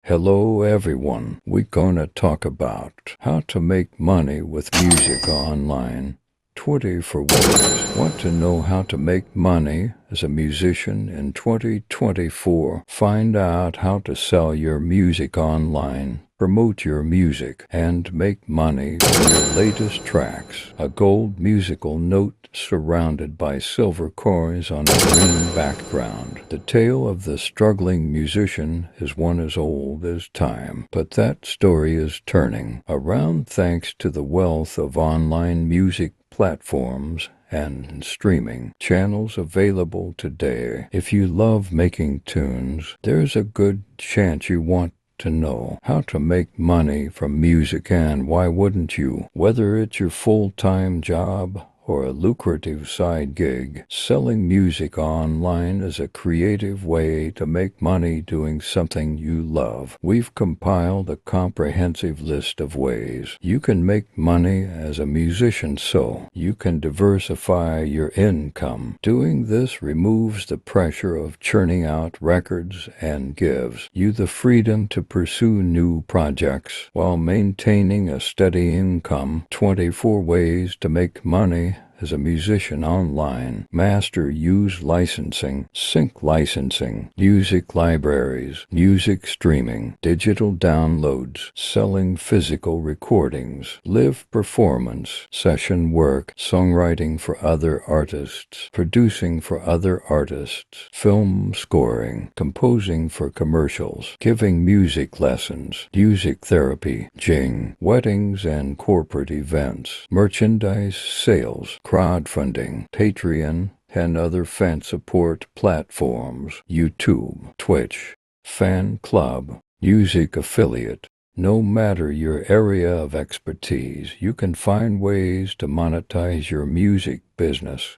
Hello everyone, we're gonna talk about how to make money with music online. 24 ways. Want to know how to make money as a musician in 2024? Find out how to sell your music online, promote your music, and make money from your latest tracks. A gold musical note surrounded by silver coins on a green background. The tale of the struggling musician is one as old as time, but that story is turning around thanks to the wealth of online music platforms and streaming channels available today. If you love making tunes, there's a good chance you want to know how to make money from music, and why wouldn't you? Whether it's your full-time job or a lucrative side gig, selling music online is a creative way to make money doing something you love. We've compiled a comprehensive list of ways you can make money as a musician so you can diversify your income. Doing this removes the pressure of churning out records and gives you the freedom to pursue new projects while maintaining a steady income. 24 ways to make money as a musician online. Master use licensing, sync licensing, music libraries, music streaming, digital downloads, selling physical recordings, live performance, session work, songwriting for other artists, producing for other artists, film scoring, composing for commercials, giving music lessons, music therapy, jing, weddings and corporate events, merchandise sales, crowdfunding, Patreon, and other fan support platforms, YouTube, Twitch, fan club, music affiliate. No matter your area of expertise, you can find ways to monetize your music business.